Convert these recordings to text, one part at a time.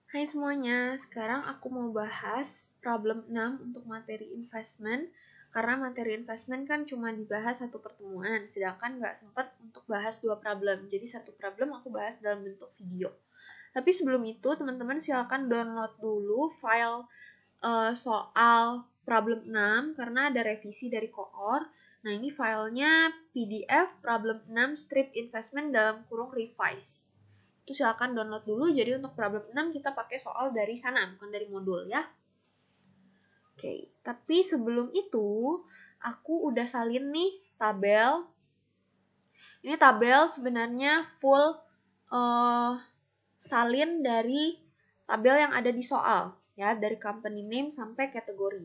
Hai semuanya, sekarang aku mau bahas problem 6 untuk materi investment. Karena materi investment kan cuma dibahas satu pertemuan, sedangkan nggak sempat untuk bahas dua problem. Jadi satu problem aku bahas dalam bentuk video. Tapi sebelum itu, teman-teman silakan download dulu file soal problem 6 karena ada revisi dari koor. Nah, ini filenya PDF problem 6 strip investment dalam kurung revise. Itu silakan download dulu. Jadi untuk problem 6 kita pakai soal dari sana, bukan dari modul ya. Oke, tapi sebelum itu aku udah salin nih tabel. Ini tabel sebenarnya full salin dari tabel yang ada di soal ya, dari company name sampai kategori.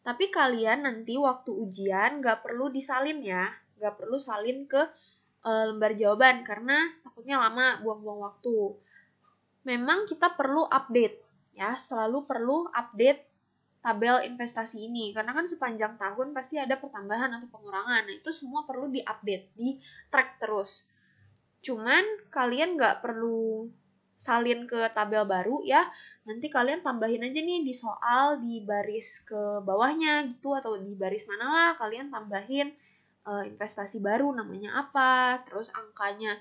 Tapi kalian nanti waktu ujian gak perlu disalin ya, gak perlu salin ke lembar jawaban karena takutnya lama, buang-buang waktu. Memang kita perlu update ya, selalu perlu update tabel investasi ini karena kan sepanjang tahun pasti ada pertambahan atau pengurangan. Nah, itu semua perlu diupdate, di track terus. Cuman kalian nggak perlu salin ke tabel baru ya. Nanti kalian tambahin aja nih di soal di baris ke bawahnya gitu, atau di baris mana lah kalian tambahin investasi baru namanya apa, terus angkanya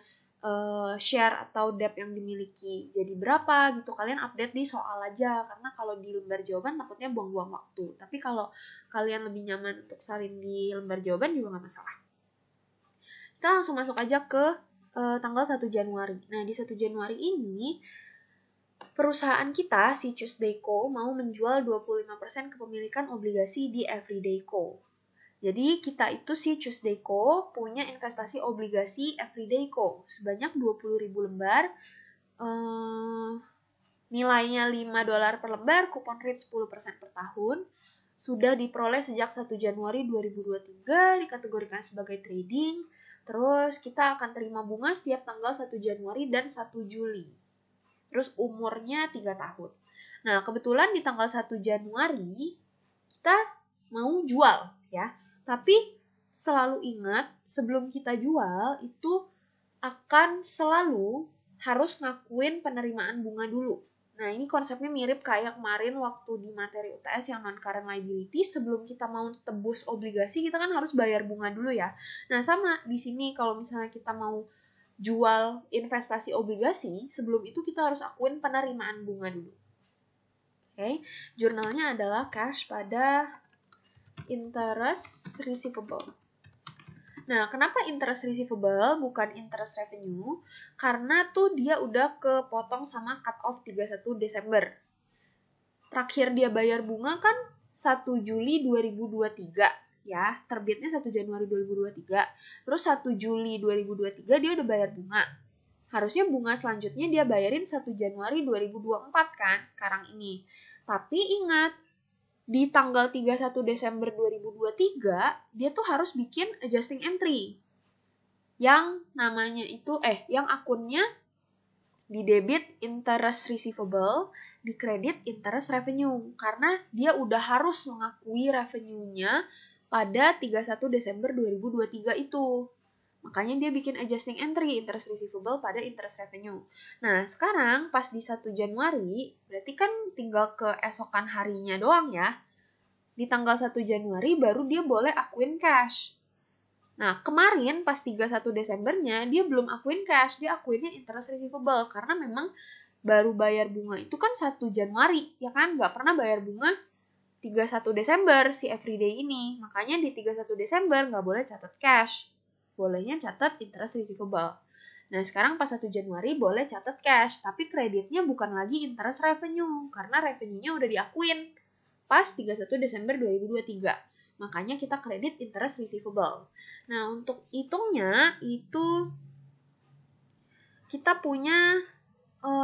share atau debt yang dimiliki jadi berapa gitu. Kalian update di soal aja karena kalau di lembar jawaban takutnya buang-buang waktu. Tapi kalau kalian lebih nyaman untuk salin di lembar jawaban juga nggak masalah. Kita langsung masuk aja ke tanggal 1 Januari. Nah, di 1 Januari ini perusahaan kita, si Chusdayco, mau menjual 25% kepemilikan obligasi di Everydayco. Jadi kita itu si Chusdayco punya investasi obligasi Everydayco sebanyak 20.000 lembar. Nilainya $5 per lembar, kupon rate 10% per tahun. Sudah diperoleh sejak 1 Januari 2023, dikategorikan sebagai trading. Terus kita akan terima bunga setiap tanggal 1 Januari dan 1 Juli. Terus umurnya 3 tahun. Nah, kebetulan di tanggal 1 Januari kita mau jual ya. Tapi selalu ingat sebelum kita jual itu akan selalu harus ngakuin penerimaan bunga dulu. Nah, ini konsepnya mirip kayak kemarin waktu di materi UTS yang non-current liability. Sebelum kita mau tebus obligasi, kita kan harus bayar bunga dulu ya. Nah, sama di sini kalau misalnya kita mau jual investasi obligasi, sebelum itu kita harus akuin penerimaan bunga dulu. Oke, jurnalnya adalah cash pada interest receivable. Nah, kenapa interest receivable bukan interest revenue? Karena tuh dia udah kepotong sama cut off 31 Desember. Terakhir dia bayar bunga kan 1 Juli 2023 ya, terbitnya 1 Januari 2023. Terus 1 Juli 2023 dia udah bayar bunga. Harusnya bunga selanjutnya dia bayarin 1 Januari 2024 kan sekarang ini. Tapi ingat, di tanggal 31 Desember 2023, dia tuh harus bikin adjusting entry. Yang namanya itu, yang akunnya di debit interest receivable, di kredit interest revenue. Karena dia udah harus mengakui revenue-nya pada 31 Desember 2023 itu. Makanya dia bikin adjusting entry interest receivable pada interest revenue. Nah, sekarang pas di 1 Januari, berarti kan tinggal keesokan harinya doang ya. Di tanggal 1 Januari baru dia boleh akuin cash. Nah, kemarin pas 31 Desembernya dia belum akuin cash, dia akuinnya interest receivable karena memang baru bayar bunga itu kan 1 Januari, ya kan? Nggak pernah bayar bunga 31 Desember si everyday ini. Makanya di 31 Desember nggak boleh catat cash. Bolehnya catat interest receivable. Nah, sekarang pas 1 Januari boleh catat cash, tapi kreditnya bukan lagi interest revenue, karena revenue-nya udah diakuin pas 31 Desember 2023. Makanya kita kredit interest receivable. Nah, untuk hitungnya itu kita punya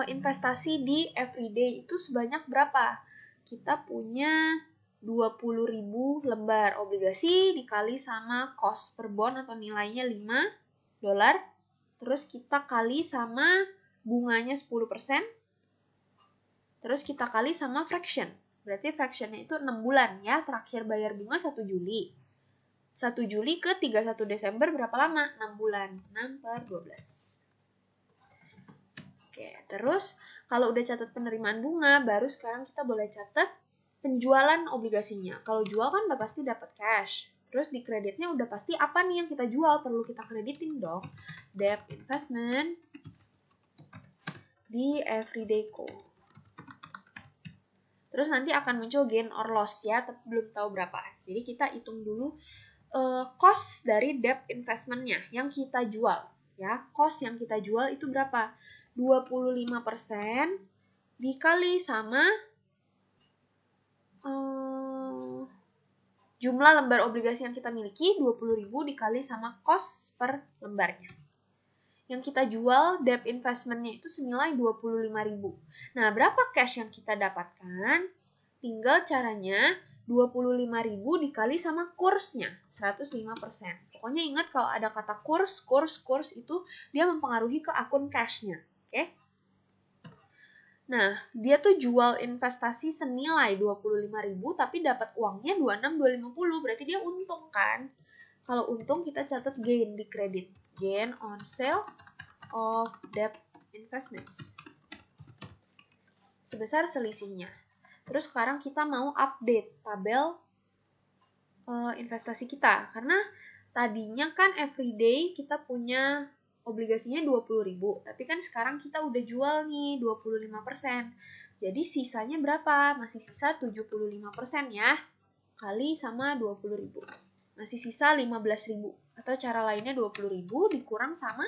investasi di everyday itu sebanyak berapa? Kita punya 20.000 lembar obligasi dikali sama cost per bond atau nilainya $5. Terus kita kali sama bunganya 10%. Terus kita kali sama fraction. Berarti fractionnya itu 6 bulan ya. Terakhir bayar bunga 1 Juli. 1 Juli ke 31 Desember berapa lama? 6 bulan. 6 per 12. Oke, terus Kalau udah catat penerimaan bunga, baru sekarang kita boleh catat penjualan obligasinya. Kalau jual kan udah pasti dapat cash. Terus di kreditnya udah pasti apa nih yang kita jual, perlu kita kreditin dong. Debt investment di everyday co. Terus nanti akan muncul gain or loss ya, tapi belum tahu berapa. Jadi kita hitung dulu cost dari debt investmentnya yang kita jual. Ya, cost yang kita jual itu berapa? 25% dikali sama jumlah lembar obligasi yang kita miliki, 20.000 dikali sama cost per lembarnya. Yang kita jual debt investmentnya itu senilai 25.000. Nah, berapa cash yang kita dapatkan? Tinggal caranya 25.000 dikali sama kursnya, 105%. Pokoknya ingat kalau ada kata kurs itu dia mempengaruhi ke akun cashnya. Oke? Nah, dia tuh jual investasi senilai 25.000 tapi dapat uangnya 26.250, berarti dia untung kan? Kalau untung kita catat gain di kredit. Gain on sale of debt investments. Sebesar selisihnya. Terus sekarang kita mau update tabel investasi kita. Karena tadinya kan everyday kita punya obligasinya 20.000. Tapi kan sekarang kita udah jual nih 25%. Jadi sisanya berapa? Masih sisa 75% ya. Kali sama 20.000. Masih sisa 15.000. Atau cara lainnya 20.000 dikurang sama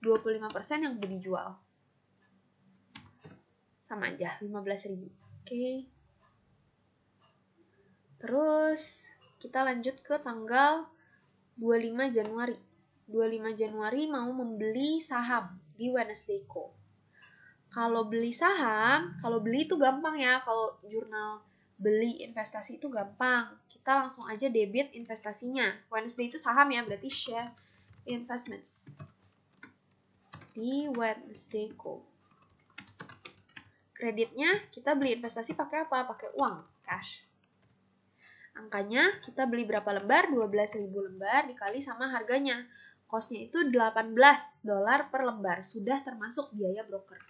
25% yang udah dijual. Sama aja, 15.000. Oke. Terus kita lanjut ke tanggal 25 Januari. 25 Januari mau membeli saham di Wednesday Co. Kalau beli saham, kalau beli itu gampang ya. Kalau jurnal beli investasi itu gampang. Kita langsung aja debit investasinya. Wednesday itu saham ya, berarti share investments di Wednesday Co. Kreditnya kita beli investasi pakai apa? Pakai uang, cash. Angkanya kita beli berapa lembar? 12.000 lembar dikali sama harganya. Cost-nya itu $18 per lembar. Sudah termasuk biaya broker.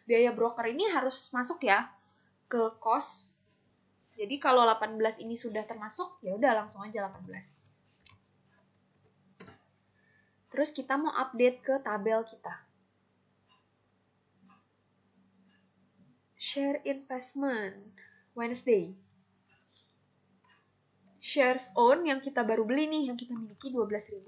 Biaya broker ini harus masuk ya ke cost. Jadi kalau 18 ini sudah termasuk, ya udah langsung aja 18. Terus kita mau update ke tabel kita. Share investment Wednesday. Shares own yang kita baru beli nih, yang kita miliki 12.000.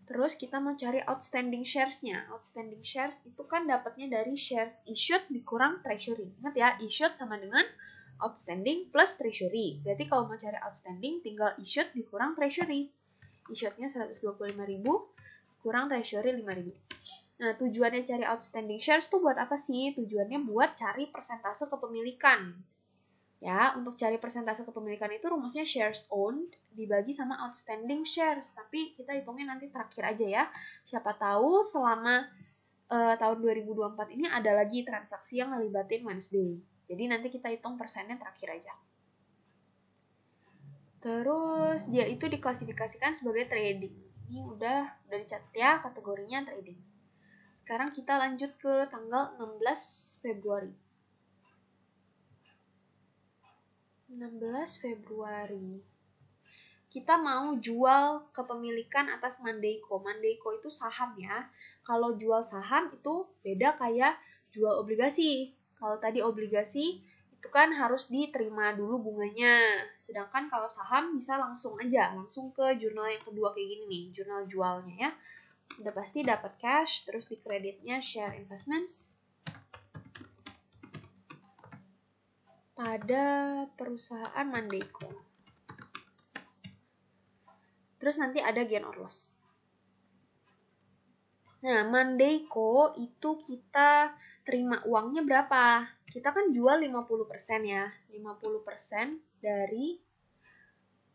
Terus kita mau cari outstanding shares-nya. Outstanding shares itu kan dapatnya dari shares issued dikurang treasury. Ingat ya, issued sama dengan outstanding plus treasury. Berarti kalau mau cari outstanding tinggal issued dikurang treasury. Issued-nya 125.000 kurang treasury 5.000. Nah, tujuannya cari outstanding shares tuh buat apa sih? Tujuannya buat cari persentase kepemilikan. Ya, untuk cari persentase kepemilikan itu rumusnya shares owned dibagi sama outstanding shares. Tapi kita hitungnya nanti terakhir aja ya. Siapa tahu selama tahun 2024 ini ada lagi transaksi yang ngelibatin Wednesday. Jadi nanti kita hitung persennya terakhir aja. Terus dia itu diklasifikasikan sebagai trading. Ini udah dicatat ya kategorinya trading. Sekarang kita lanjut ke tanggal 16 Februari. 16 Februari. Kita mau jual kepemilikan atas Mandeico. Mandeico itu saham ya. Kalau jual saham itu beda kayak jual obligasi. Kalau tadi obligasi itu kan harus diterima dulu bunganya. Sedangkan kalau saham bisa langsung aja, langsung ke jurnal yang kedua kayak gini nih, jurnal jualnya ya. Udah pasti dapat cash, terus di kreditnya share investments pada perusahaan Mandeico. Terus nanti ada gain or loss. Nah, Mandeico itu kita terima uangnya berapa? Kita kan jual 50% ya. 50% dari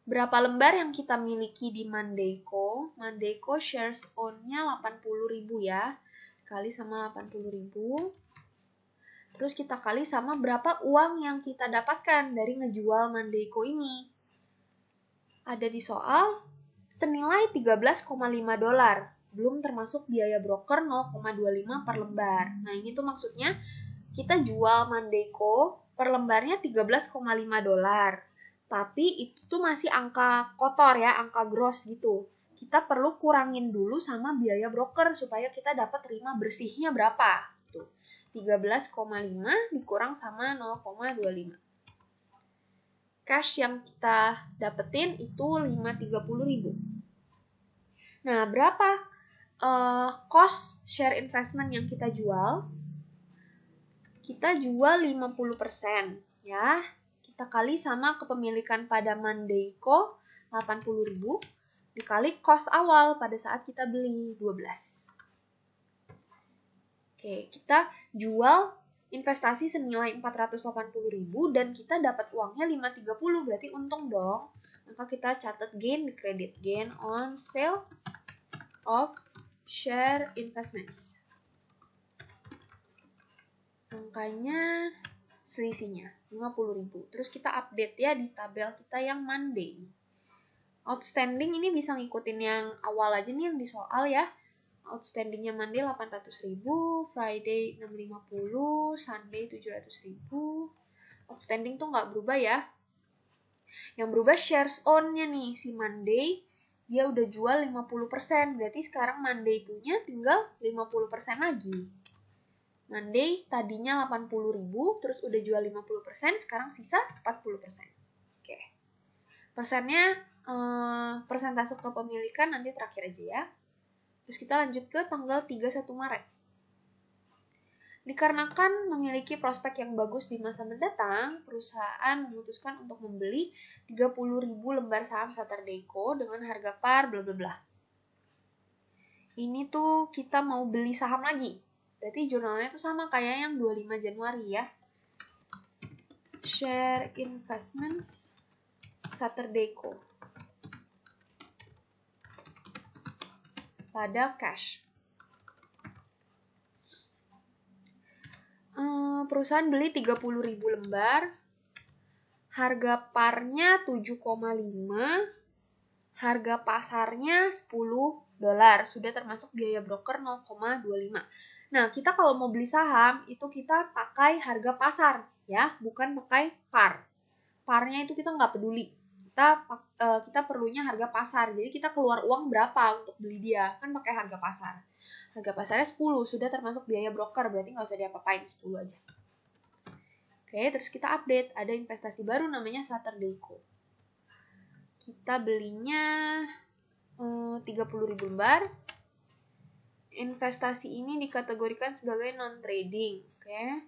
berapa lembar yang kita miliki di Mandeico. Mandeico shares own-nya 80.000 ya. Kali sama 80.000. Terus kita kali sama berapa uang yang kita dapatkan dari ngejual Mandeico ini. Ada di soal senilai $13,5. Belum termasuk biaya broker 0,25 per lembar. Nah ini tuh maksudnya kita jual Mandayco per lembarnya $13,5. Tapi itu tuh masih angka kotor ya, angka gross gitu. Kita perlu kurangin dulu sama biaya broker supaya kita dapat terima bersihnya berapa. Tuh, 13,5 dikurang sama 0,25. Cash yang kita dapetin itu 530.000. Nah, berapa cost share investment yang kita jual? Kita jual 50% ya. Kita kali sama kepemilikan pada Mandayco 80.000 dikali cost awal pada saat kita beli 12. Oke, kita jual investasi senilai 480.000 dan kita dapat uangnya 530, berarti untung dong. Maka kita catat gain di kredit, gain on sale of share investments. Angkanya selisihnya 50.000. Terus kita update ya di tabel kita yang Monday. Outstanding ini bisa ngikutin yang awal aja nih yang di soal ya. Outstandingnya Monday 800.000, Friday 650, Sunday 700.000. Outstanding tuh nggak berubah ya. Yang berubah shares on-nya nih, si Monday dia udah jual 50%, berarti sekarang Monday punya tinggal 50% lagi. Monday tadinya 80.000, terus udah jual 50%, sekarang sisa 40%. Oke. Persennya, persentase kepemilikan nanti terakhir aja ya. Terus kita lanjut ke tanggal 31 Maret. Dikarenakan memiliki prospek yang bagus di masa mendatang, perusahaan memutuskan untuk membeli 30.000 lembar saham Saturday.co dengan harga par bla bla bla. Ini tuh kita mau beli saham lagi. Berarti jurnalnya tuh sama kayak yang 25 Januari ya. Share investments Saturday.co pada cash. Perusahaan beli 30.000 lembar. Harga parnya 7,5. Harga pasarnya $10. Sudah termasuk biaya broker 0,25. Nah, kita kalau mau beli saham, itu kita pakai harga pasar, ya, bukan pakai par. Parnya itu kita nggak peduli. Kita perlunya harga pasar. Jadi kita keluar uang berapa untuk beli dia, kan pakai harga pasar. Harga pasarnya 10, sudah termasuk biaya broker, berarti nggak usah diapa-apain, 10 aja. Oke, terus kita update. Ada investasi baru namanya Saturday.co. Kita belinya 30.000 lembar. Investasi ini dikategorikan sebagai non-trading. Oke.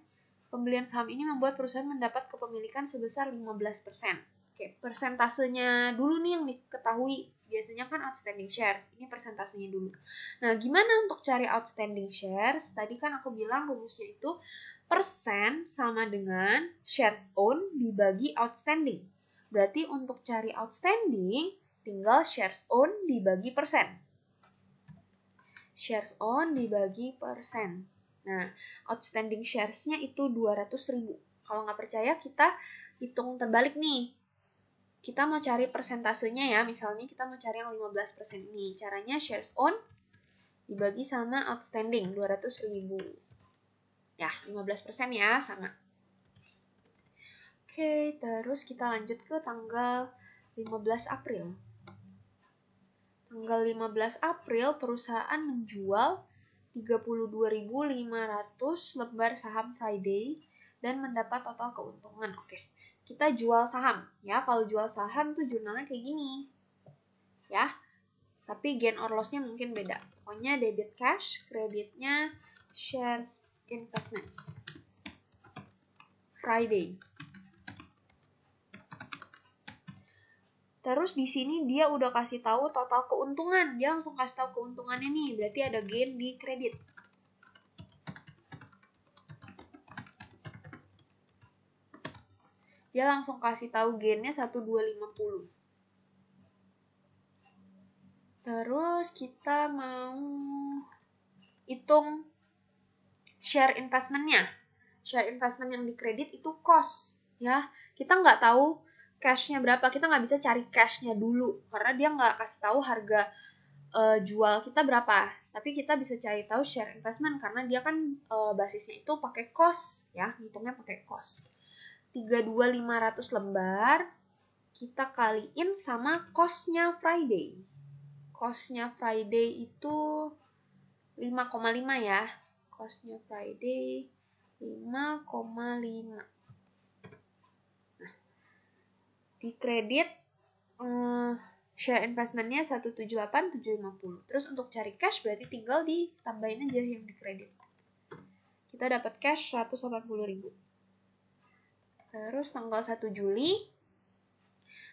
Pembelian saham ini membuat perusahaan mendapat kepemilikan sebesar 15%. Oke, persentasenya dulu nih yang diketahui. Biasanya kan outstanding shares. Ini persentasenya dulu. Nah, gimana untuk cari outstanding shares? Tadi kan aku bilang rumusnya itu persen sama dengan shares own dibagi outstanding. Berarti untuk cari outstanding, tinggal shares own dibagi persen. Shares own dibagi persen. Nah, outstanding shares-nya itu 200.000. Kalau nggak percaya, kita hitung terbalik nih. Kita mau cari persentasenya ya, misalnya kita mau cari yang 15% ini. Caranya shares own dibagi sama outstanding, 200.000. Ya, 15% ya, sama. Oke, terus kita lanjut ke tanggal 15 April. Tanggal 15 April, perusahaan menjual 32.500 lembar saham Friday dan mendapat total keuntungan. Oke. Kita jual saham ya. Kalau jual saham tuh jurnalnya kayak gini. Ya. Tapi gain or loss-nya mungkin beda. Pokoknya debit cash, kreditnya shares investments. Friday. Terus di sini dia udah kasih tahu total keuntungan. Dia langsung kasih tahu keuntungannya nih. Berarti ada gain di kredit. Dia langsung kasih tahu gainnya 1.250. Terus kita mau hitung share investment-nya. Share investment yang di kredit itu cost. Ya, kita nggak tahu cash-nya berapa. Kita nggak bisa cari cash-nya dulu. Karena dia nggak kasih tahu harga jual kita berapa. Tapi kita bisa cari tahu share investment karena dia kan basisnya itu pakai cost ya, hitungnya pakai cost. 32.500 lembar kita kaliin sama cost-nya Friday. Cost-nya Friday itu 5,5 ya. Cost-nya Friday 5,5. Nah, di kredit share investment-nya 178.750. Terus untuk cari cash berarti tinggal ditambahin aja yang di kredit. Kita dapat cash 180.000. Terus tanggal 1 Juli.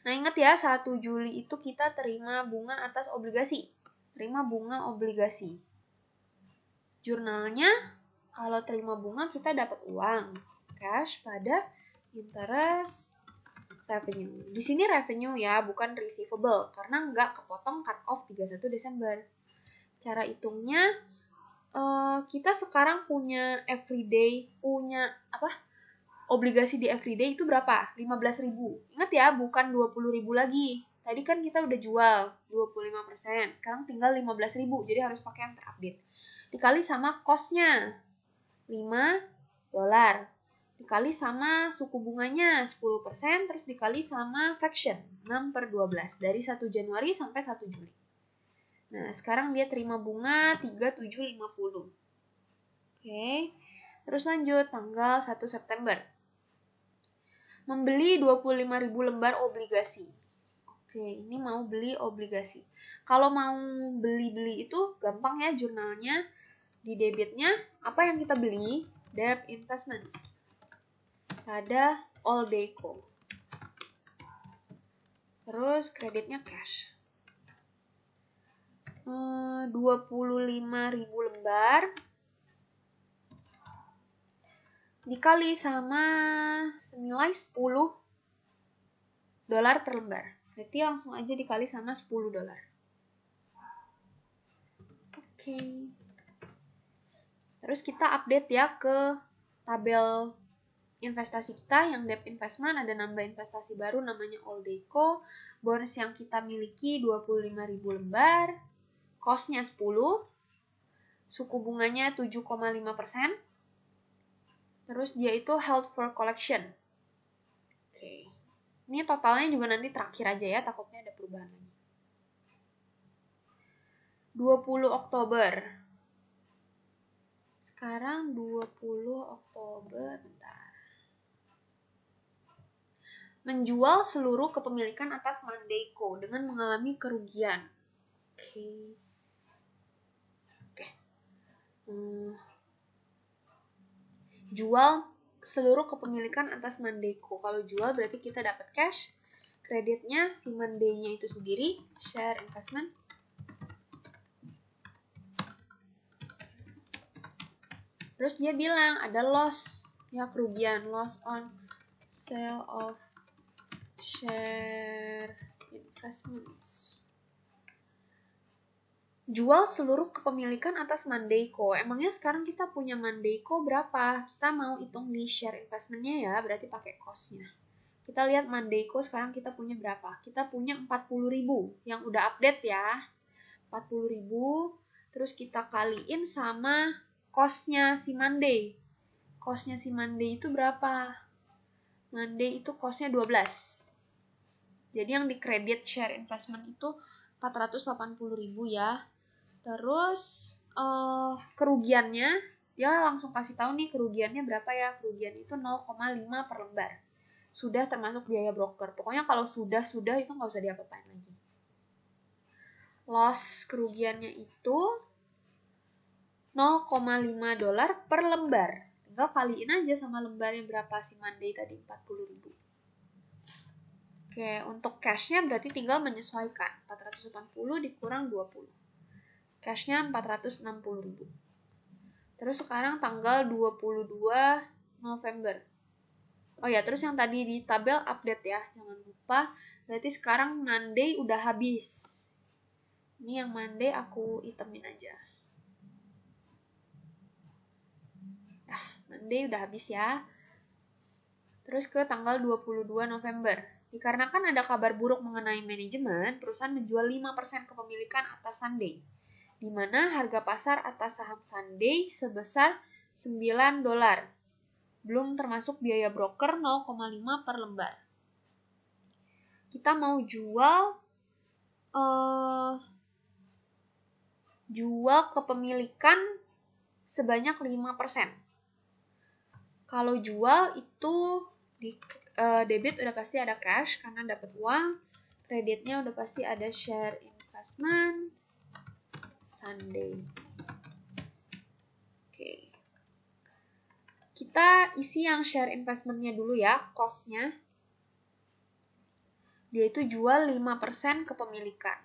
Nah, ingat ya, 1 Juli itu kita terima bunga atas obligasi. Terima bunga obligasi. Jurnalnya, kalau terima bunga kita dapat uang. Cash pada interest revenue. Di sini revenue ya, bukan receivable. Karena nggak kepotong cut off 31 Desember. Cara hitungnya, kita sekarang punya everyday, obligasi di everyday itu berapa? 15.000. Ingat ya, bukan 20.000 lagi. Tadi kan kita udah jual 25%. Sekarang tinggal 15.000. Jadi harus pakai yang terupdate. Dikali sama cost-nya. $5. Dikali sama suku bunganya 10%. Terus dikali sama fraction. 6/12. Dari 1 Januari sampai 1 Juli. Nah, sekarang dia terima bunga 3750. Oke. Terus lanjut, tanggal 1 September. Membeli 25.000 lembar obligasi. Oke, ini mau beli obligasi. Kalau mau beli-beli itu gampang ya jurnalnya. Di debitnya, apa yang kita beli? Debt investments. Ada Oldeco. Terus kreditnya cash. 25.000 lembar. Dikali sama senilai $10 per lembar. Berarti langsung aja dikali sama $10. Oke. Terus kita update ya ke tabel investasi kita yang debt investment, ada nambah investasi baru namanya Oldeco. Bonus yang kita miliki 25.000 lembar. Cost-nya 10. Suku bunganya 7,5%. Terus dia itu held for collection. Oke. Ini totalnya juga nanti terakhir aja ya, takutnya ada perubahan lagi. 20 Oktober. Sekarang 20 Oktober, bentar. Menjual seluruh kepemilikan atas Mandeico dengan mengalami kerugian. Oke. Jual seluruh kepemilikan atas Mandeico. Kalau jual berarti kita dapat cash. Kreditnya si Mandei-nya itu sendiri, share investment. Terus dia bilang ada loss, ya kerugian, loss on sale of share investments. Jual seluruh kepemilikan atas Mandeico. Emangnya sekarang kita punya Mandeico berapa? Kita mau hitung di share investment-nya ya, berarti pakai cost-nya. Kita lihat Mandeico sekarang kita punya berapa? Kita punya 40.000 yang udah update ya. 40.000, terus kita kaliin sama cost-nya si Mandei. Cost-nya si Mandei itu berapa? Mandei itu cost-nya 12. Jadi yang di kredit share investment itu 480.000 ya. Terus kerugiannya, dia langsung kasih tahu nih kerugiannya berapa ya. Kerugian itu 0,5 per lembar. Sudah termasuk biaya broker. Pokoknya kalau sudah itu nggak usah diapa-apain lagi. Loss kerugiannya itu $0,5 per lembar. Tinggal kaliin aja sama lembarnya berapa si Mandei tadi, 40.000. Oke, untuk cash-nya berarti tinggal menyesuaikan. 480 dikurang 20. Cash-nya 460.000. Terus sekarang tanggal 22 November. Oh ya, terus yang tadi di tabel update ya, jangan lupa. Berarti sekarang Monday udah habis. Ini yang Monday aku hitemin aja. Nah, Monday udah habis ya. Terus ke tanggal 22 November. Dikarenakan ada kabar buruk mengenai manajemen, perusahaan menjual 5% kepemilikan atas Sunday. di mana harga pasar atas saham Sunday sebesar $9. Belum termasuk biaya broker 0,5 per lembar. Kita mau jual kepemilikan sebanyak 5%. Kalau jual itu di debit udah pasti ada cash karena dapat uang, kreditnya udah pasti ada share investment Sunday. Oke. Kita isi yang share investmentnya dulu ya, cost-nya. Dia itu jual 5% kepemilikan.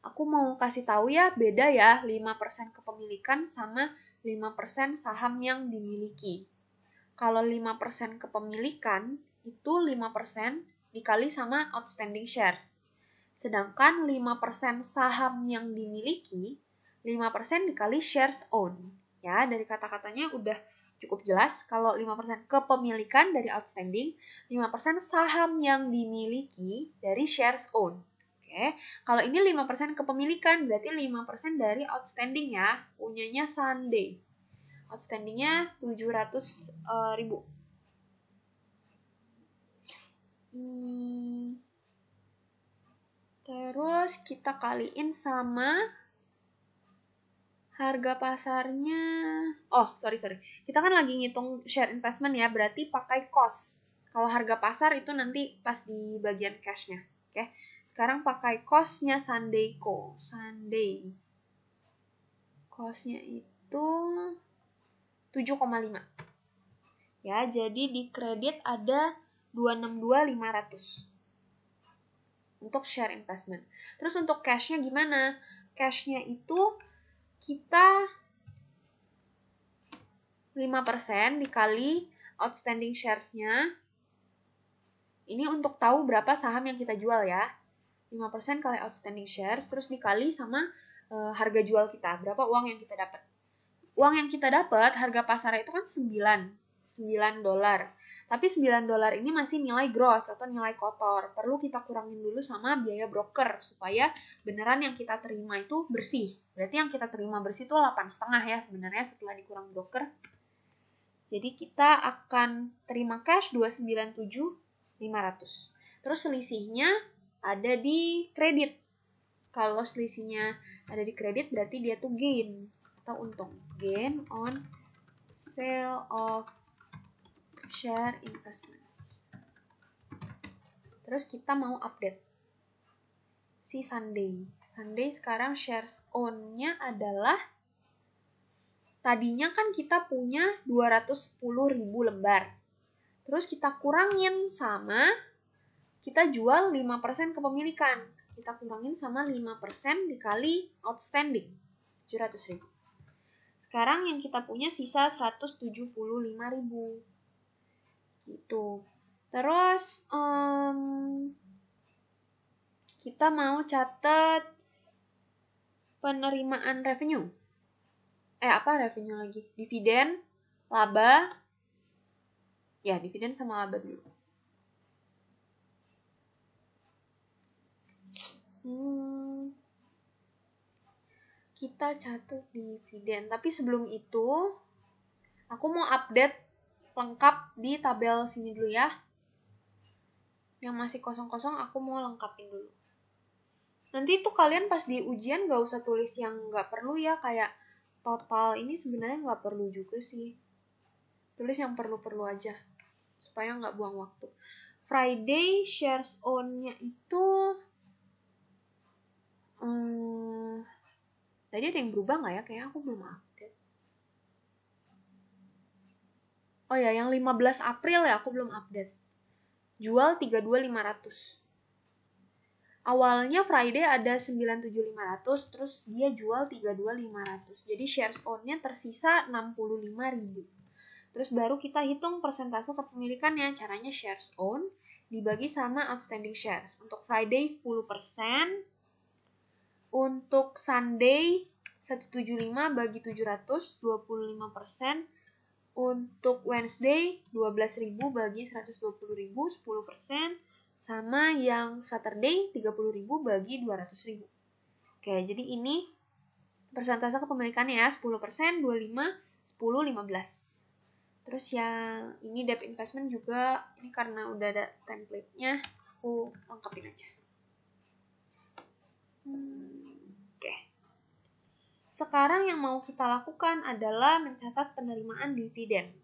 Aku mau kasih tahu ya, beda ya 5% kepemilikan sama 5% saham yang dimiliki. Kalau 5% kepemilikan, itu 5% dikali sama outstanding shares. Sedangkan 5% saham yang dimiliki, 5% dikali shares owned. Ya, dari kata-katanya udah cukup jelas. Kalau 5% kepemilikan dari outstanding, 5% saham yang dimiliki dari shares owned. Oke, kalau ini 5% kepemilikan, berarti 5% dari outstanding ya, punyanya Sunday. Outstandingnya 700.000. Terus kita kaliin sama harga pasarnya. Sorry. Kita kan lagi ngitung share investment ya, berarti pakai cost. Kalau harga pasar itu nanti pas di bagian cash-nya. Oke. Sekarang pakai cost-nya Sunday Co. Sunday. Cost-nya itu 7,5. Ya, jadi di kredit ada 262.500 untuk share investment. Terus untuk cash-nya gimana? Cash-nya itu kita 5% dikali outstanding shares-nya. Ini untuk tahu berapa saham yang kita jual ya. 5% kali outstanding shares, terus dikali sama harga jual kita. Berapa uang yang kita dapat. Uang yang kita dapat, harga pasarnya itu kan $9. Tapi $9 ini masih nilai gross atau nilai kotor. Perlu kita kurangin dulu sama biaya broker supaya beneran yang kita terima itu bersih. Berarti yang kita terima bersih itu 8,5 ya sebenarnya setelah dikurang broker. Jadi kita akan terima cash 297.500. Terus selisihnya ada di kredit. Kalau selisihnya ada di kredit berarti dia tuh gain atau untung. Gain on sale of share investments. Terus kita mau update si Sunday. Sunday sekarang shares own-nya adalah, tadinya kan kita punya 210.000 lembar. Terus kita kurangin sama, kita jual 5% kepemilikan. Kita kurangin sama 5% dikali outstanding, 700.000. Sekarang yang kita punya sisa 175.000. Gitu. Terus kita mau catat penerimaan revenue. Revenue lagi? Dividen, laba. Ya, dividen sama laba dulu. Kita catat dividen. Tapi sebelum itu, aku mau update lengkap di tabel sini dulu ya. Yang masih kosong-kosong aku mau lengkapin dulu. Nanti tuh kalian pas di ujian gak usah tulis yang gak perlu ya, kayak total ini sebenarnya gak perlu juga sih. Tulis yang perlu-perlu aja, supaya gak buang waktu. Friday shares own-nya itu tadi ada yang berubah gak ya? Kayaknya aku belum update. Oh ya, yang 15 April ya aku belum update. Jual 32.500. Awalnya Friday ada 97.500, terus dia jual 32.500. Jadi shares own-nya tersisa 65.000. Terus baru kita hitung persentase kepemilikannya. Caranya shares own dibagi sama outstanding shares. Untuk Friday 10%, untuk Sunday 175 bagi 700, 25%. Untuk Wednesday 12.000 bagi 120.000, 10%. Sama yang Saturday 30.000 bagi 200.000. Oke, jadi ini persentase kepemilikannya ya, 10%, 25, 10, 15. Terus yang ini debt investment juga, ini karena udah ada template-nya, aku lengkapin aja. Oke. Sekarang yang mau kita lakukan adalah mencatat penerimaan dividen.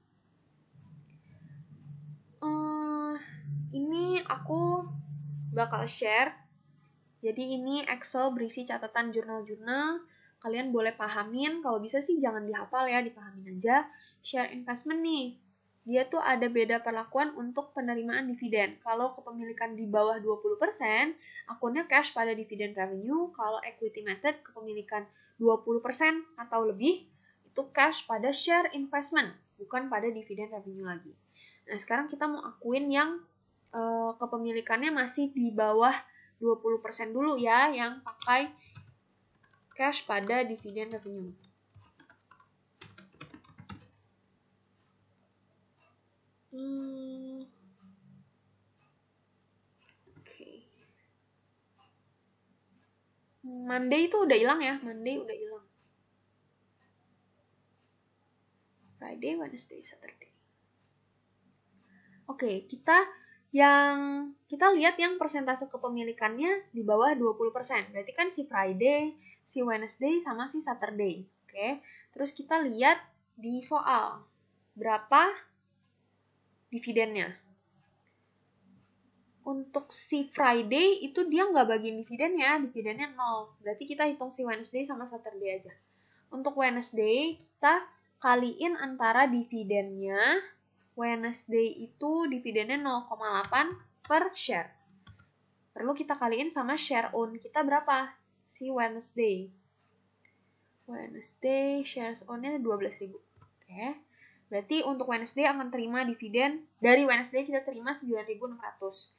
Ini aku bakal share. Jadi ini Excel berisi catatan jurnal-jurnal. Kalian boleh pahamin, kalau bisa sih jangan dihafal ya, dipahamin aja. Share investment nih, dia tuh ada beda perlakuan untuk penerimaan dividen. Kalau kepemilikan di bawah 20%, akunnya cash pada dividen revenue. Kalau equity method, kepemilikan 20% atau lebih, itu cash pada share investment, bukan pada dividen revenue lagi. Nah, sekarang kita mau akuin yang kepemilikannya masih di bawah 20% dulu ya, yang pakai cash pada dividen revenue. Oke. Monday itu udah hilang ya, Monday udah hilang. Friday, Wednesday, Saturday. Oke, kita lihat yang persentase kepemilikannya di bawah 20%. Berarti kan si Friday, si Wednesday, sama si Saturday. Oke, terus kita lihat di soal. Berapa dividennya? Untuk si Friday itu dia nggak bagiin dividen ya, dividennya 0. Berarti kita hitung si Wednesday sama Saturday aja. Untuk Wednesday, kita kaliin antara dividennya. Wednesday itu dividennya 0,8 per share. Perlu kita kaliin sama share own kita berapa? Si Wednesday. Wednesday shares own-nya 12.000. Oke. Berarti untuk Wednesday akan terima dividen. Dari Wednesday kita terima 9.600.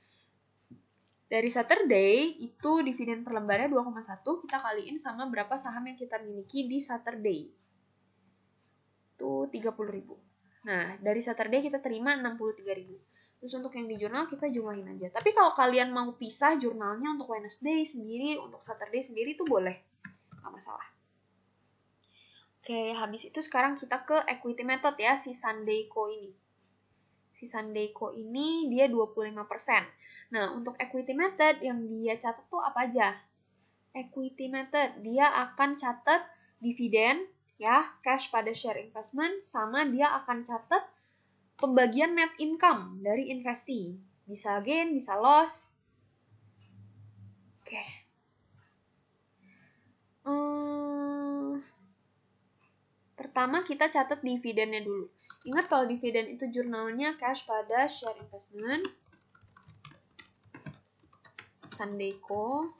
Dari Saturday itu dividen per lembarnya 2,1. Kita kaliin sama berapa saham yang kita miliki di Saturday. Itu 30.000. Nah, dari Saturday kita terima 63.000. Terus untuk yang di jurnal kita jumlahin aja. Tapi kalau kalian mau pisah jurnalnya untuk Wednesday sendiri, untuk Saturday sendiri itu boleh. Nggak masalah. Oke, habis itu sekarang kita ke equity method ya, si Sandeico ini. Si Sandeico ini dia 25%. Nah, untuk equity method yang dia catat tuh apa aja? Equity method, dia akan catat dividen, ya, cash pada share investment, sama dia akan catat pembagian net income dari investee. Bisa gain, bisa loss. Oke. Pertama kita catat dividennya dulu. Ingat kalau dividen itu jurnalnya cash pada share investment. Sandeico.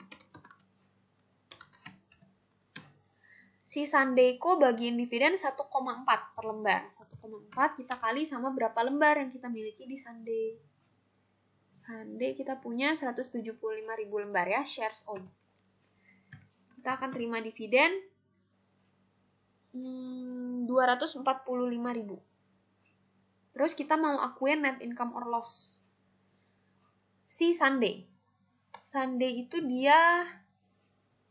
Si Sandeico bagiin dividen 1,4 per lembar. 1,4 kita kali sama berapa lembar yang kita miliki di Sunday. Sunday kita punya 175.000 lembar ya, shares own. Kita akan terima dividen 245.000. Terus kita mau akuin net income or loss. Si Sunday. Sunday itu dia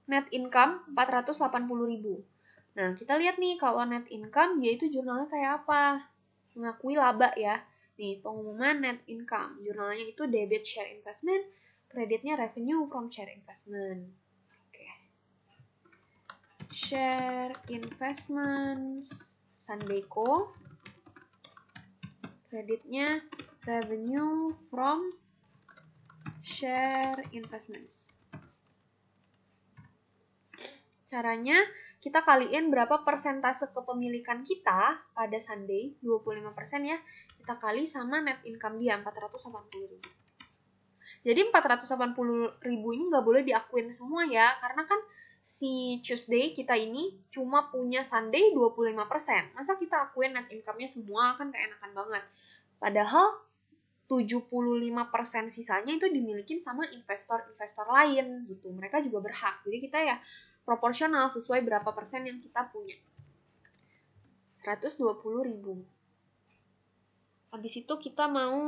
net income 480.000. Nah, kita lihat nih kalau net income dia itu jurnalnya kayak apa? Mengakui laba ya. Nih, pengumuman net income. Jurnalnya itu debit share investment, kreditnya revenue from share investment. Oke. Share investments Sandeico. Kreditnya revenue from share investments. Caranya kita kaliin berapa persentase kepemilikan kita pada Sunday, 25% ya. Kita kali sama net income dia, 480.000. Jadi 480.000 ini nggak boleh diakuin semua ya, karena kan si Tuesday kita ini cuma punya Sunday 25%. Masa kita akuin net income-nya semua, kan keenakan banget. Padahal 75% sisanya itu dimiliki sama investor-investor lain gitu. Mereka juga berhak. Jadi kita ya proporsional sesuai berapa persen yang kita punya. 120.000. Habis itu kita mau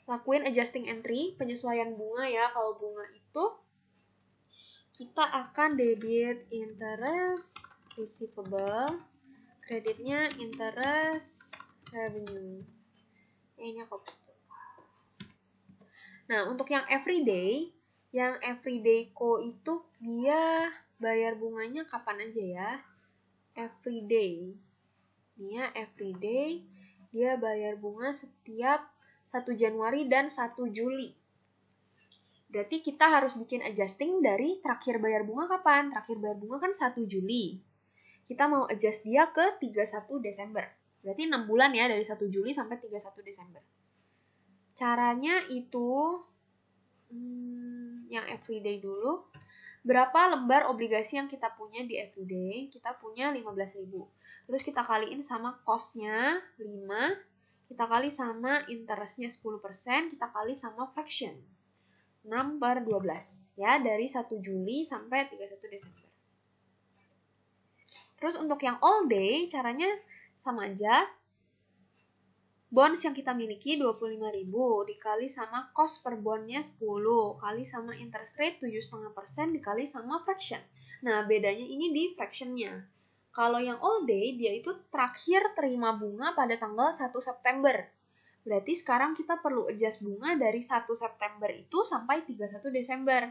lakuin adjusting entry, penyesuaian bunga ya. Kalau bunga itu kita akan debit interest receivable, kreditnya interest revenue. Ini kok. Nah, untuk yang everyday co itu dia bayar bunganya kapan aja ya? Everyday. Nih ya, everyday dia bayar bunga setiap 1 Januari dan 1 Juli. Berarti kita harus bikin adjusting dari terakhir bayar bunga kapan? Terakhir bayar bunga kan 1 Juli. Kita mau adjust dia ke 31 Desember. Berarti 6 bulan ya, dari 1 Juli sampai 31 Desember. Caranya itu, yang everyday dulu. Berapa lembar obligasi yang kita punya di everyday? Kita punya 15.000. Terus kita kaliin sama cost-nya 5. Kita kali sama interest-nya 10%. Kita kali sama fraction. 6/12 ya, dari 1 Juli sampai 31 Desember. Terus untuk yang all day caranya sama aja. Bonds yang kita miliki 25.000 dikali sama cost per bondnya 10 kali sama interest rate 7,5% dikali sama fraction. Nah, bedanya ini di fractionnya. Kalau yang all day dia itu terakhir terima bunga pada tanggal 1 September. Berarti sekarang kita perlu adjust bunga dari 1 September itu sampai 31 Desember.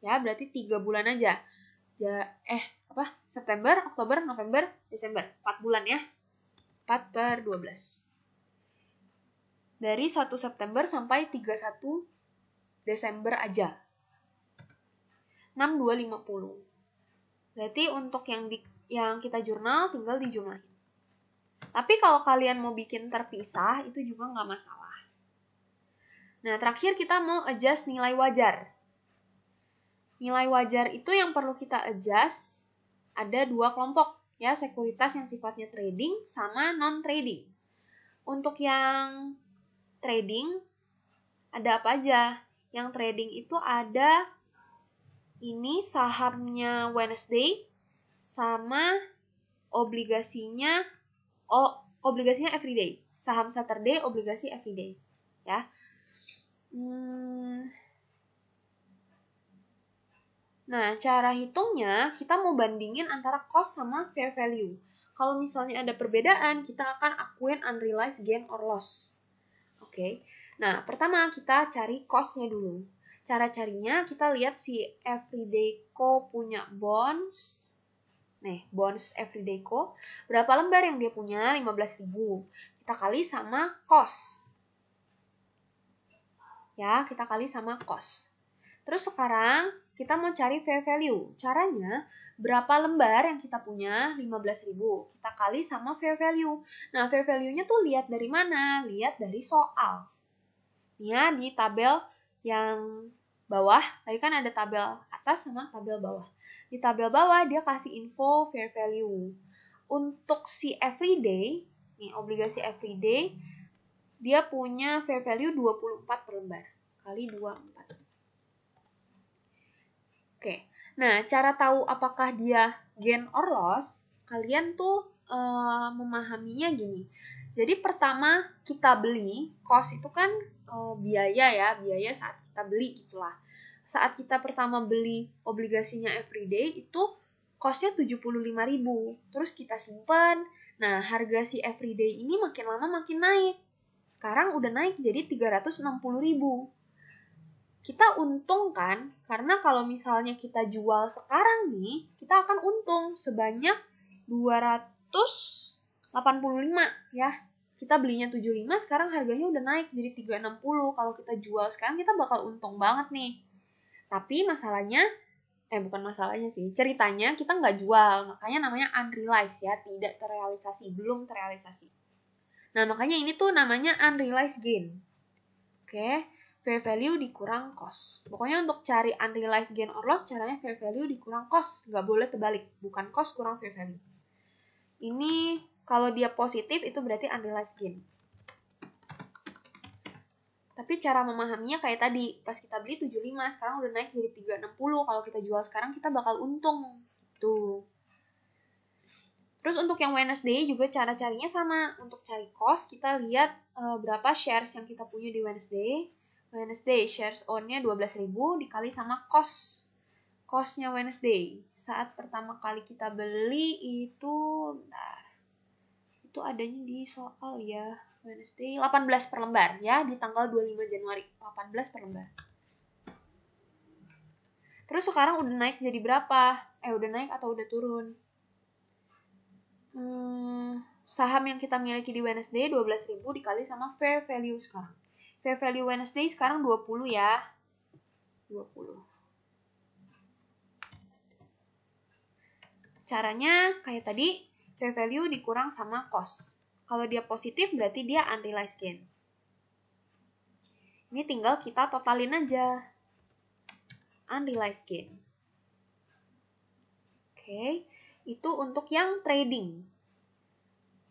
Ya, berarti 3 bulan aja. September, Oktober, November, Desember. 4 bulan ya. 4/12. Dari 1 September sampai 31 Desember aja. 6/250. Berarti untuk yang kita jurnal tinggal dijumlahin. Tapi kalau kalian mau bikin terpisah, itu juga nggak masalah. Nah, terakhir kita mau adjust nilai wajar. Nilai wajar itu yang perlu kita adjust ada 2 kelompok, ya, sekuritas yang sifatnya trading sama non-trading. Untuk yang trading, ada apa aja? Yang trading itu ada ini sahamnya Wednesday sama obligasinya everyday. Saham Saturday, obligasi everyday. Ya. Nah, cara hitungnya kita mau bandingin antara cost sama fair value. Kalau misalnya ada perbedaan, kita akan akuin unrealized gain or loss. Oke. Nah, pertama kita cari cost-nya dulu. Cara carinya kita lihat si Everyday Co punya bonds. Nih, bonds Everyday Co. Berapa lembar yang dia punya? 15.000. Kita kali sama cost. Ya, kita kali sama cost. Terus sekarang kita mau cari fair value. Caranya, berapa lembar yang kita punya? 15.000. Kita kali sama fair value. Nah, fair value-nya tuh lihat dari mana? Lihat dari soal. Ya, di tabel yang bawah. Tadi kan ada tabel atas sama tabel bawah. Di tabel bawah dia kasih info fair value. Untuk si everyday, nih obligasi everyday, dia punya fair value 24 per lembar. Kali 24. Oke, nah cara tahu apakah dia gain or loss, kalian tuh memahaminya gini. Jadi pertama kita beli, cost itu kan biaya saat kita beli gitulah. Saat kita pertama beli obligasinya everyday itu costnya 75.000, terus kita simpan. Nah, harga si everyday ini makin lama makin naik. Sekarang udah naik jadi 360.000. Kita untung kan, karena kalau misalnya kita jual sekarang nih, kita akan untung sebanyak 285 ya. Kita belinya 75, sekarang harganya udah naik jadi 360. Kalau kita jual sekarang kita bakal untung banget nih. Tapi masalahnya, bukan masalahnya sih, ceritanya kita nggak jual, makanya namanya unrealized ya, tidak terrealisasi, belum terrealisasi. Nah, makanya ini tuh namanya unrealized gain. Oke. Fair value dikurang cost. Pokoknya untuk cari unrealized gain or loss, caranya fair value dikurang cost. Nggak boleh terbalik. Bukan cost kurang fair value. Ini kalau dia positif, itu berarti unrealized gain. Tapi cara memahaminya kayak tadi. Pas kita beli 75, sekarang udah naik jadi 360. Kalau kita jual sekarang, kita bakal untung. Tuh. Terus untuk yang Wednesday juga cara carinya sama. Untuk cari cost, kita lihat berapa shares yang kita punya di Wednesday. Wednesday shares own-nya 12.000 dikali sama cost. cost-nya Wednesday. Saat pertama kali kita beli itu, bentar, itu adanya di soal ya, Wednesday 18 per lembar ya, di tanggal 25 Januari, 18 per lembar. Terus sekarang udah naik jadi berapa? Udah naik atau udah turun? Saham yang kita miliki di Wednesday 12.000 dikali sama fair value sekarang. Fair value Wednesday sekarang 20 ya. 20. Caranya kayak tadi, fair value dikurang sama cost. Kalau dia positif berarti dia unrealized gain. Ini tinggal kita totalin aja. Unrealized gain. Oke, itu untuk yang trading.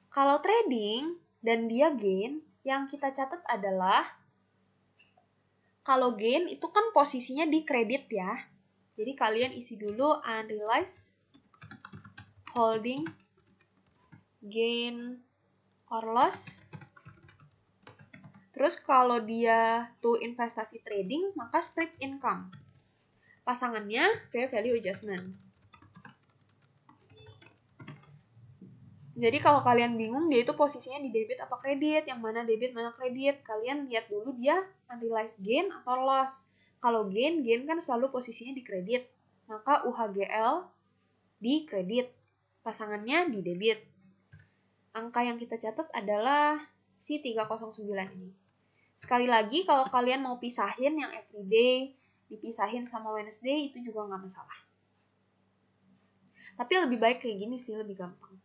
Kalau trading dan dia gain, yang kita catat adalah kalau gain itu kan posisinya di kredit ya. Jadi kalian isi dulu unrealized holding gain or loss. Terus kalau dia tuh investasi trading, maka strip income. Pasangannya fair value adjustment. Jadi kalau kalian bingung dia itu posisinya di debit apa kredit, yang mana debit mana kredit, kalian lihat dulu dia unrealized gain atau loss. Kalau gain kan selalu posisinya di kredit, maka UHGL di kredit, pasangannya di debit. Angka yang kita catat adalah si 309 ini. Sekali lagi, kalau kalian mau pisahin yang everyday, dipisahin sama Wednesday, itu juga nggak masalah. Tapi lebih baik kayak gini sih, lebih gampang.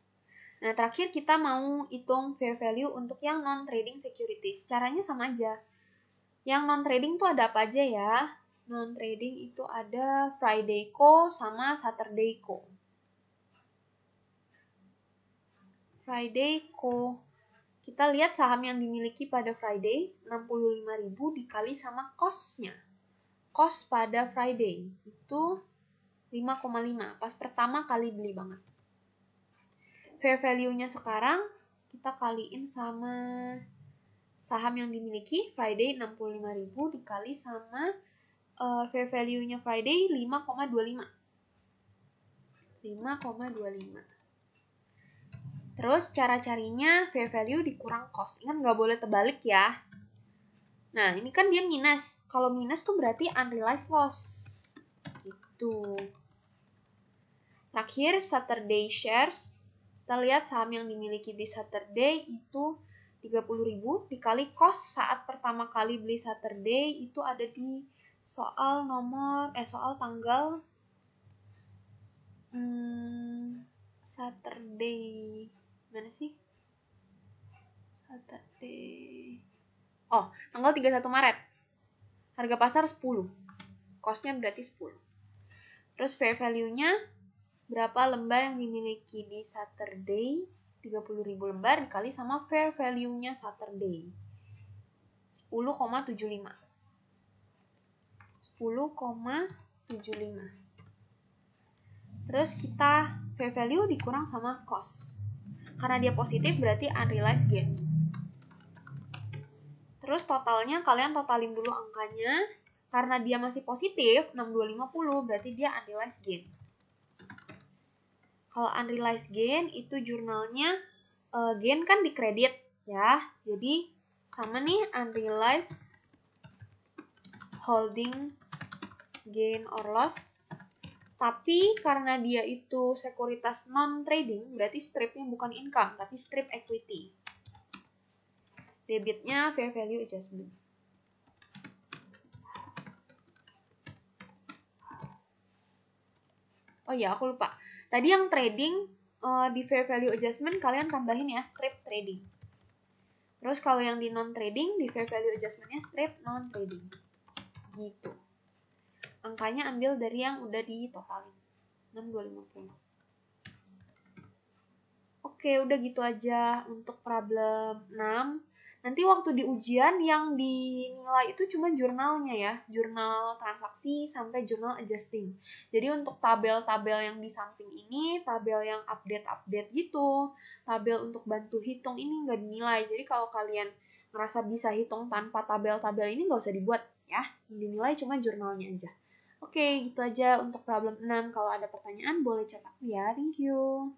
Nah, terakhir kita mau hitung fair value untuk yang non-trading securities. Caranya sama aja. Yang non-trading tuh ada apa aja ya? Non-trading itu ada Friday Co sama Saturday Co. Friday Co. Kita lihat saham yang dimiliki pada Friday, 65.000 dikali sama cost-nya. Cost pada Friday itu 5,5. Pas pertama kali beli banget. Fair value-nya sekarang kita kaliin sama saham yang dimiliki Friday 65.000 dikali sama fair value-nya Friday 5,25. 5,25. Terus cara carinya fair value dikurang cost. Ingat nggak boleh terbalik ya. Nah, ini kan dia minus. Kalau minus tuh berarti unrealized loss. Gitu. Terakhir, Saturday shares. Kita lihat saham yang dimiliki di Saturday itu 30.000 dikali cost saat pertama kali beli Saturday itu ada di soal tanggal Saturday. Mana sih? Saturday. Tanggal 31 Maret. Harga pasar 10. Cost-nya berarti 10. Terus fair value-nya berapa lembar yang dimiliki di Saturday? 30.000 lembar dikali sama fair value-nya Saturday. 10,75. 10,75. Terus kita fair value dikurang sama cost. Karena dia positif berarti unrealized gain. Terus totalnya kalian totalin dulu angkanya. Karena dia masih positif 6250 berarti dia unrealized gain. Kalau unrealized gain itu jurnalnya gain kan di kredit ya. Jadi sama nih unrealized holding gain or loss. Tapi karena dia itu sekuritas non-trading, berarti stripnya bukan income, tapi strip equity. Debitnya fair value adjustment. Oh iya, aku lupa. Tadi yang trading, di fair value adjustment kalian tambahin ya strip trading. Terus kalau yang di non-trading, di fair value adjustmentnya strip non-trading. Gitu. Angkanya ambil dari yang udah ditotalin. 6250. Oke, udah gitu aja untuk problem 6. Nanti waktu di ujian yang dinilai itu cuma jurnalnya ya. Jurnal transaksi sampai jurnal adjusting. Jadi untuk tabel-tabel yang di samping ini, tabel yang update-update gitu, tabel untuk bantu hitung ini nggak dinilai. Jadi kalau kalian ngerasa bisa hitung tanpa tabel-tabel ini nggak usah dibuat ya. Yang dinilai cuma jurnalnya aja. Oke, gitu aja untuk problem 6. Kalau ada pertanyaan boleh chat aku ya. Thank you.